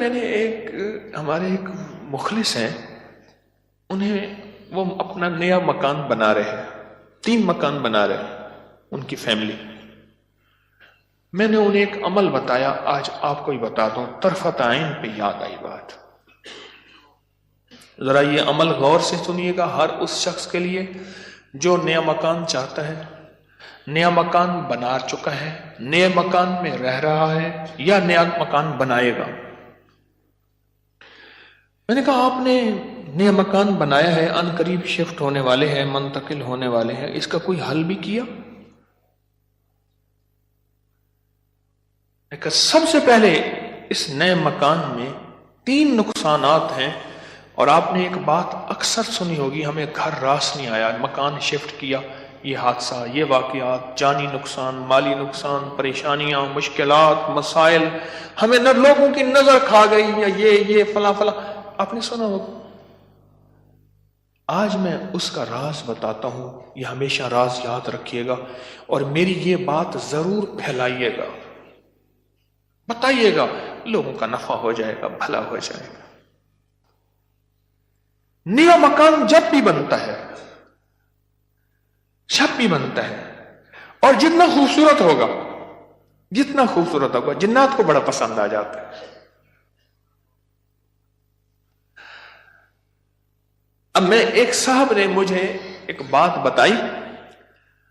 میں نے ہمارے ایک مخلص ہیں، انہیں وہ اپنا نیا مکان بنا رہے ہیں، 3 مکان بنا رہے ہیں ان کی فیملی. میں نے انہیں ایک عمل بتایا، آج آپ کو ہی بتا دوں، طرفت عین پہ یاد آئی بات. ذرا یہ عمل غور سے سنیے گا، ہر اس شخص کے لیے جو نیا مکان چاہتا ہے، نیا مکان بنا چکا ہے، نئے مکان میں رہ رہا ہے یا نیا مکان بنائے گا. میں نے کہا آپ نے نیا مکان بنایا ہے، ان قریب شفٹ ہونے والے ہیں، منتقل ہونے والے ہیں، اس کا کوئی حل بھی کیا؟ سب سے پہلے اس نئے مکان میں 3 نقصانات ہیں، اور آپ نے ایک بات اکثر سنی ہوگی، ہمیں گھر راس نہیں آیا، مکان شفٹ کیا، یہ حادثہ، یہ واقعات، جانی نقصان، مالی نقصان، پریشانیاں، مشکلات، مسائل، ہمیں نہ لوگوں کی نظر کھا گئی، یا یہ فلاں فلاں، آپ نے سنا ہوگا. آج میں اس کا راز بتاتا ہوں، یہ ہمیشہ راز یاد رکھیے گا، اور میری یہ بات ضرور پھیلائیے گا، بتائیے گا، لوگوں کا نفع ہو جائے گا، بھلا ہو جائے گا. نیا مکان جب بھی بنتا ہے، اور جتنا خوبصورت ہوگا، جنات کو بڑا پسند آ جاتا ہے. اب میں ایک صاحب نے مجھے ایک بات بتائی،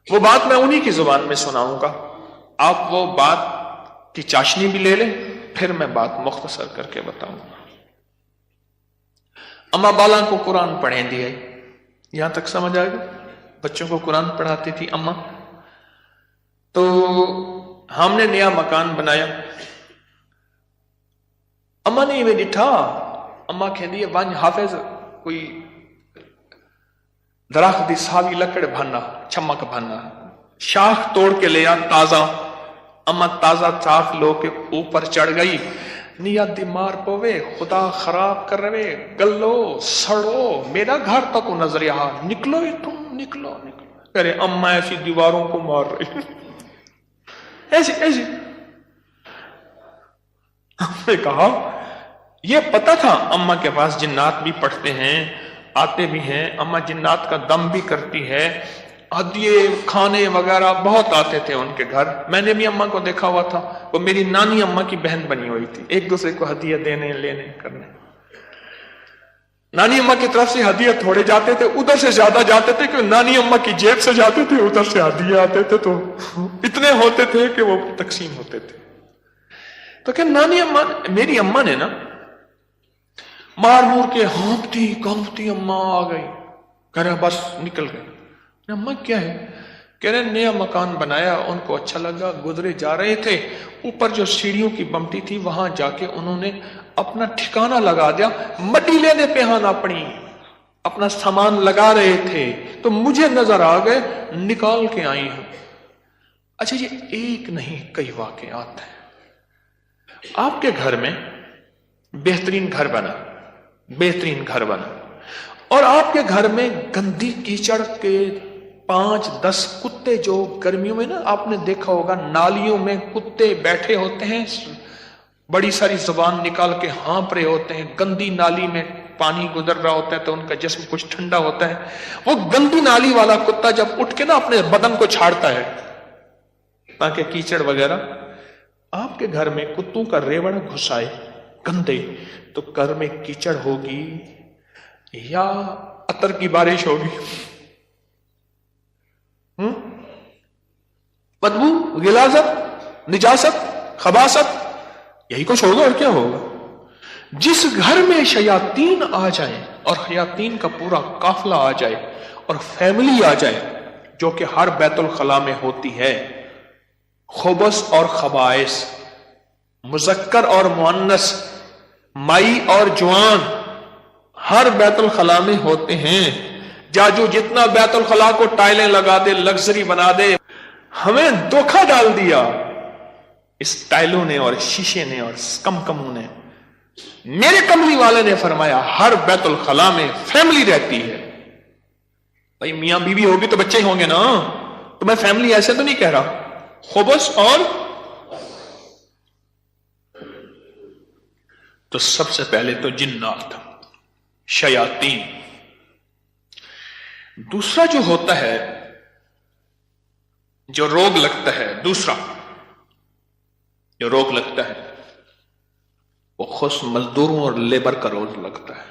وہ بات میں انہی کی زبان میں سناؤں گا، آپ وہ بات کی چاشنی بھی لے لیں، پھر میں بات مختصر کر کے بتاؤں گا. اما بالا کو قرآن پڑھیں دیا، یہاں تک سمجھ آئے گا؟ بچوں کو قرآن پڑھاتی تھی اما. تو ہم نے نیا مکان بنایا، اما نے میں ڈٹھا، اما کہندی ہے ون حافظ کوئی درخت دی ساوی لکڑ بھانا، چمک بھانا، شاخ توڑ کے لیا تازہ. اما تازہ چاخ لو کے اوپر چڑھ گئی، نیت دی مار پوے، خدا خراب کر رہے، گلو سڑو، میرا گھر تک نظر یہاں، نکلو تم، نکلو. کرے اما ایسی دیواروں کو مار رہی، ایسی. ہم نے کہا یہ پتا تھا اما کے پاس جنات بھی پڑھتے ہیں، آتے بھی ہیں، اما جنات کا دم بھی کرتی ہے، ہدیے کھانے وغیرہ بہت آتے تھے ان کے گھر. میں نے بھی اما کو دیکھا ہوا تھا، وہ میری نانی اما کی بہن بنی ہوئی تھی، ایک دوسرے کو ہدیہ دینے لینے کرنے. نانی اما کی طرف سے ہدیہ تھوڑے جاتے تھے، ادھر سے زیادہ جاتے تھے، کہ نانی اما کی جیب سے جاتے تھے، ادھر سے ہدیہ آتے تھے، تو اتنے ہوتے تھے کہ وہ تقسیم ہوتے تھے. تو کہ نانی اما، میری اما نے نا مار مور کے ہانپتی کانپتی اما آ گئی، کہہ رہے بس نکل گئے. اما کیا ہے؟ کہہ رہے نیا مکان بنایا، ان کو اچھا لگا، گزرے جا رہے تھے، اوپر جو سیڑھیوں کی بمٹی تھی وہاں جا کے انہوں نے اپنا ٹھکانہ لگا دیا، مٹی لینے پہ ہاں اپنا سامان لگا رہے تھے، تو مجھے نظر آ گئے، نکال کے آئی ہوں. اچھا یہ ایک نہیں کئی واقعات ہیں. آپ کے گھر میں بہترین گھر بنا، اور آپ کے گھر میں گندی کیچڑ کے 5-10 کتے، جو گرمیوں میں نا آپ نے دیکھا ہوگا نالیوں میں کتے بیٹھے ہوتے ہیں، بڑی ساری زبان نکال کے ہانپ رہے ہوتے ہیں، گندی نالی میں پانی گزر رہا ہوتا ہے تو ان کا جسم کچھ ٹھنڈا ہوتا ہے. وہ گندی نالی والا کتا جب اٹھ کے نا اپنے بدن کو چھاڑتا ہے تاکہ کیچڑ وغیرہ، آپ کے گھر میں کتوں کا ریوڑ گھسائے گندے، تو گھر میں کیچڑ ہوگی یا عطر کی بارش ہوگی؟ بدبو، غلاظت، نجاست، خباثت، یہی کچھ ہوگا، اور کیا ہوگا؟ جس گھر میں شیاطین آ جائیں اور شیاطین کا پورا قافلہ آ جائے اور فیملی آ جائے، جو کہ ہر بیت الخلاء میں ہوتی ہے، خبث اور خبائث، مذکر اور مؤنث، مائی اور جوان، ہر بیت الخلاء میں ہوتے ہیں. جاجو جتنا بیت الخلاء کو ٹائلیں لگا دے، لگژری بنا دے، ہمیں دھوکہ ڈال دیا اس ٹائلوں نے اور شیشے نے اور کمکموں نے. میرے کملی والے نے فرمایا ہر بیت الخلاء میں فیملی رہتی ہے. بھائی میاں بیوی ہوگی تو بچے ہی ہوں گے نا، تو میں فیملی ایسے تو نہیں کہہ رہا. خبث اور تو سب سے پہلے تو جنات، شیاطین. دوسرا جو ہوتا ہے، جو روگ لگتا ہے، دوسرا جو روگ لگتا ہے وہ خود مزدوروں اور لیبر کا روگ لگتا ہے.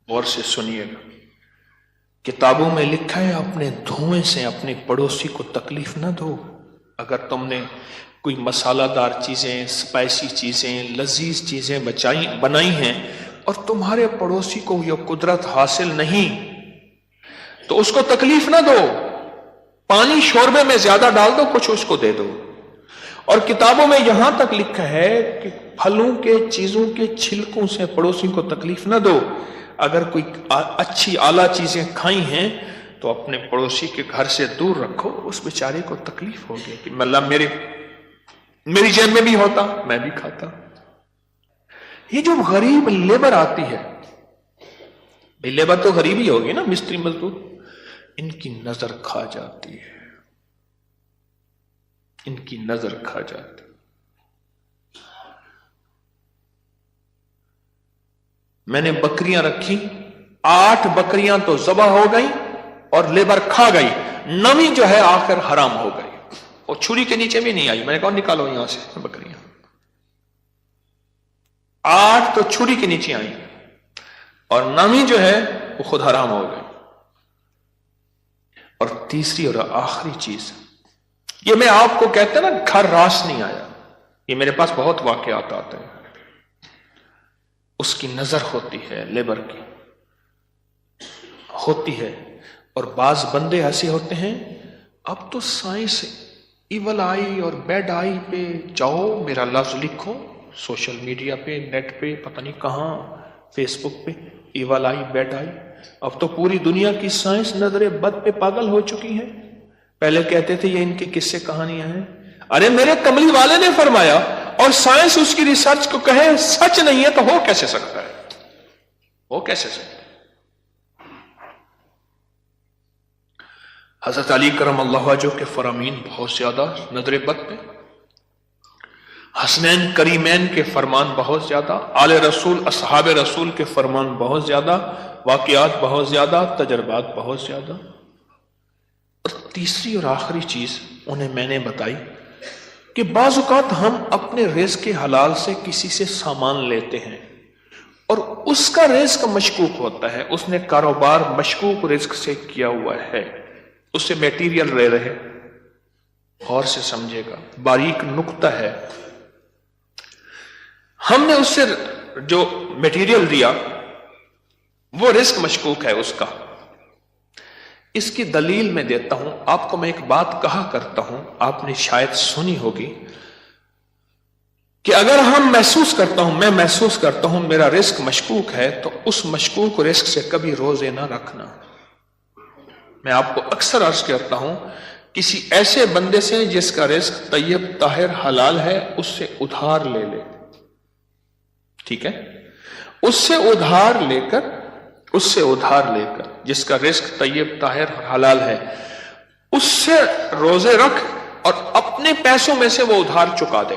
غور سے سنیے گا. کتابوں میں لکھا ہے اپنے دھوئیں سے اپنے پڑوسی کو تکلیف نہ دو. اگر تم نے کوئی مسالہ دار چیزیں، اسپائسی چیزیں، لذیذ چیزیں بنائی ہیں اور تمہارے پڑوسی کو یہ قدرت حاصل نہیں تو اس کو تکلیف نہ دو. پانی شوربے میں زیادہ ڈال دو، کچھ اس کو دے دو. اور کتابوں میں یہاں تک لکھا ہے کہ پھلوں کے چیزوں کے چھلکوں سے پڑوسی کو تکلیف نہ دو. اگر کوئی اچھی اعلیٰ چیزیں کھائی ہیں تو اپنے پڑوسی کے گھر سے دور رکھو. اس بیچارے کو تکلیف ہوگی کہ اللہ میری جیب میں بھی ہوتا، میں بھی کھاتا. یہ جو غریب لیبر آتی ہے، لیبر تو غریب ہی ہوگی نا، مستری مزدور، ان کی نظر کھا جاتی ہے، ان کی نظر کھا جاتی. میں نے بکریاں رکھی، 8 بکریاں تو ذبح ہو گئی اور لیبر کھا گئی، 9ویں جو ہے آخر حرام ہو گئی. اور چھری کے نیچے بھی نہیں آئی. میں نے کہا نکالو یہاں سے بکریاں. 8 تو چھری کے نیچے آئی اور 9ویں جو ہے وہ خود حرام ہو گئی. اور تیسری اور آخری چیز، یہ میں آپ کو کہتا نا گھر راس نہیں آیا، یہ میرے پاس بہت واقعات آتے ہیں. اس کی نظر ہوتی ہے، لیبر کی ہوتی ہے. اور بعض بندے ایسے ہوتے ہیں، اب تو سائنس ایول آئی اور بیڈ آئی پہ جاؤ، میرا لفظ لکھو سوشل میڈیا پہ، نیٹ پہ، پتہ نہیں کہاں، فیس بک پہ، ایول آئی، بیڈ آئی. اب تو پوری دنیا کی سائنس نظر بد پہ پاگل ہو چکی ہے. پہلے کہتے تھے یہ ان کی قصے کہانیاں ہیں. ارے میرے کملی والے نے فرمایا، اور سائنس اس کی ریسرچ کو کہے سچ نہیں ہے تو ہو کیسے سکتا ہے؟ ہو کیسے سکتا ہے؟ حضرت علی کرم اللہ وجہہ کے فرامین بہت زیادہ نظر بد پہ، حسنین کریمین کے فرمان بہت زیادہ، آل رسول اصحاب رسول کے فرمان بہت زیادہ، واقعات بہت زیادہ، تجربات بہت زیادہ. اور تیسری اور آخری چیز انہیں میں نے بتائی کہ بعض اوقات ہم اپنے رزق حلال سے کسی سے سامان لیتے ہیں اور اس کا رزق مشکوک ہوتا ہے، اس نے کاروبار مشکوک رزق سے کیا ہوا ہے، اس سے میٹیریل لے رہے. غور سے سمجھے گا، باریک نقطہ ہے. ہم نے اس سے جو میٹیریل دیا وہ رزق مشکوک ہے اس کا. اس کی دلیل میں دیتا ہوں آپ کو. میں ایک بات کہا کرتا ہوں، آپ نے شاید سنی ہوگی کہ اگر میں محسوس کرتا ہوں میرا رزق مشکوک ہے تو اس مشکوک رزق سے کبھی روزے نہ رکھنا. میں آپ کو اکثر عرض کرتا ہوں، کسی ایسے بندے سے جس کا رزق طیب طاہر حلال ہے اس سے ادھار لے لے. ٹھیک ہے؟ اس سے ادھار لے کر جس کا رزق طیب طاہر حلال ہے اس سے روزے رکھ اور اپنے پیسوں میں سے وہ ادھار چکا دے.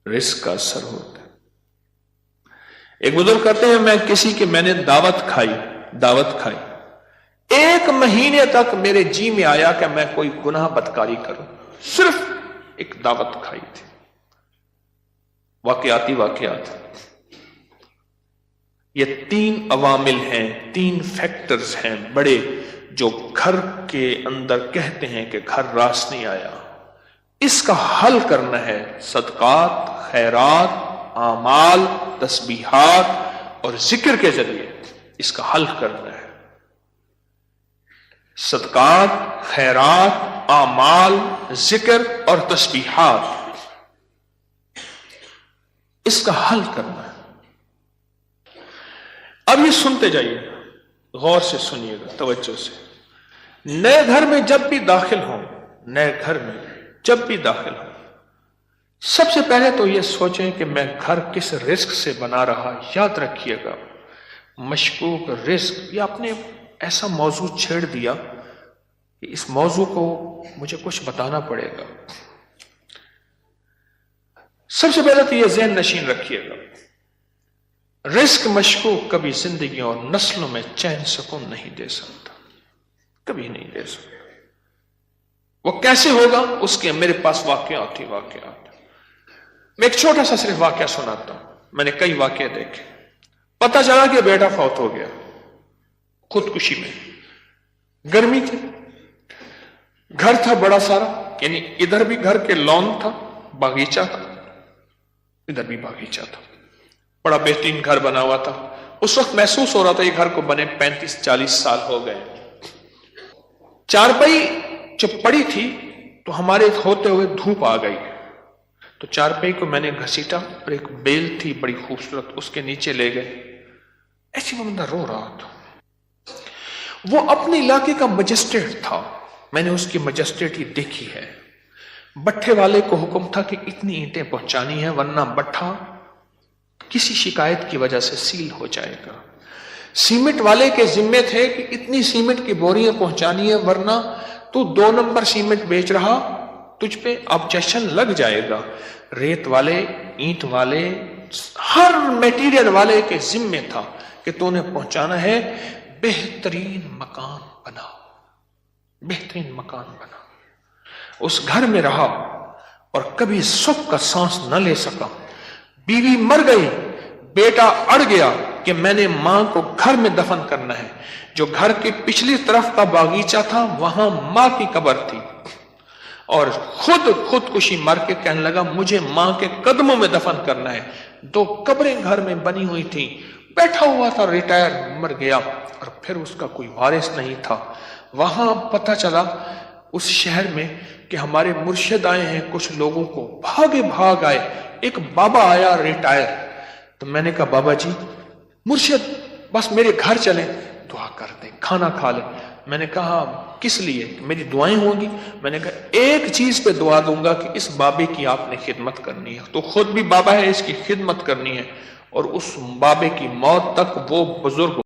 رزق کا اثر ہوتا ہے. ایک بزرگ کہتے ہیں میں نے دعوت کھائی 1 مہینے تک میرے جی میں آیا کہ میں کوئی گناہ بدکاری کروں. صرف ایک دعوت کھائی تھی. واقعات یہ 3 عوامل ہیں، 3 فیکٹرز ہیں بڑے، جو گھر کے اندر کہتے ہیں کہ گھر راس نہیں آیا. اس کا حل کرنا ہے صدقات، خیرات، اعمال، تسبیحات اور ذکر کے ذریعے. اس کا حل کرنا ہے صدقات، خیرات، اعمال، ذکر اور تسبیحات. اس کا حل کرنا ہے. اب یہ سنتے جائیے، غور سے سنیے گا، توجہ سے. نئے گھر میں جب بھی داخل ہوں، سب سے پہلے تو یہ سوچیں کہ میں گھر کس رزق سے بنا رہا. یاد رکھیے گا، مشکوک رزق، یا آپ نے ایسا موضوع چھیڑ دیا کہ اس موضوع کو مجھے کچھ بتانا پڑے گا. سب سے پہلے تو یہ ذہن نشین رکھیے گا، رزق مشکوک کبھی زندگی اور نسلوں میں چین سکون نہیں دے سکتا، کبھی نہیں دے سکتا۔ وہ کیسے ہوگا؟ اس کے میرے پاس واقعات ہی واقعات۔ میں ایک چھوٹا سا صرف واقعہ سناتا ہوں، میں نے کئی واقعے دیکھے۔ پتہ چلا کہ بیٹا فوت ہو گیا خودکشی میں، گرمی تھی، گھر تھا بڑا سارا، یعنی ادھر بھی گھر کے لان تھا، باغیچہ تھا، ادھر بھی باغیچہ تھا، بڑا بہترین گھر بنا ہوا تھا۔ اس وقت محسوس ہو رہا تھا یہ گھر کو بنے 35-40 سال ہو گئے۔ چارپائی جب پڑی تھی تو ہمارے ہوتے ہوئے دھوپ آ گئی، تو چارپائی کو میں نے گھسیٹا اور ایک بیل تھی بڑی خوبصورت، اس کے نیچے لے گئے۔ ایسی وہ بندہ رو رہا تھا، وہ اپنے علاقے کا مجسٹریٹ تھا، میں نے اس کی مجسٹریٹ ہی دیکھی ہے۔ بٹھے والے کو حکم تھا کہ اتنی اینٹیں پہنچانی ہے ورنہ بٹھا کسی شکایت کی وجہ سے سیل ہو جائے گا۔ سیمنٹ والے کے ذمے تھے کہ اتنی سیمنٹ کی بوریاں پہنچانی ہے ورنہ تو 2 نمبر سیمنٹ بیچ رہا، تجھ پہ آبجیکشن لگ جائے گا۔ ریت والے، اینٹ والے، ہر میٹیریل والے کے ذمے تھا کہ تو نے پہنچانا ہے۔ بہترین مکان بنا، بہترین مکان بنا۔ اس گھر میں رہا اور کبھی سکھ کا سانس نہ لے سکا۔ بیوی مر گئی، بیٹا اڑ گیا کہ میں نے ماں کو گھر میں دفن کرنا ہے۔ جو گھر کی پچھلی طرف کا باغیچہ تھا وہاں ماں کی قبر تھی، اور خودکشی مر کے کہنے لگا مجھے ماں کے قدموں میں دفن کرنا ہے۔ 2 قبریں گھر میں بنی ہوئی تھیں، بیٹھا ہوا تھا، ریٹائر، مر گیا، اور پھر اس کا کوئی وارث نہیں تھا۔ وہاں پتہ چلا اس شہر میں کہ ہمارے مرشد آئے ہیں، کچھ لوگوں کو بھاگے بھاگ آئے۔ ایک بابا آیا ریٹائر، تو میں نے کہا بابا جی مرشد بس میرے گھر چلیں، دعا کر دیں، کھانا کھا لیں۔ میں نے کہا کس لیے؟ میری دعائیں ہوں گی؟ میں نے کہا ایک چیز پہ دعا دوں گا کہ اس بابے کی آپ نے خدمت کرنی ہے، تو خود بھی بابا ہے، اس کی خدمت کرنی ہے، اور اس بابے کی موت تک وہ بزرگ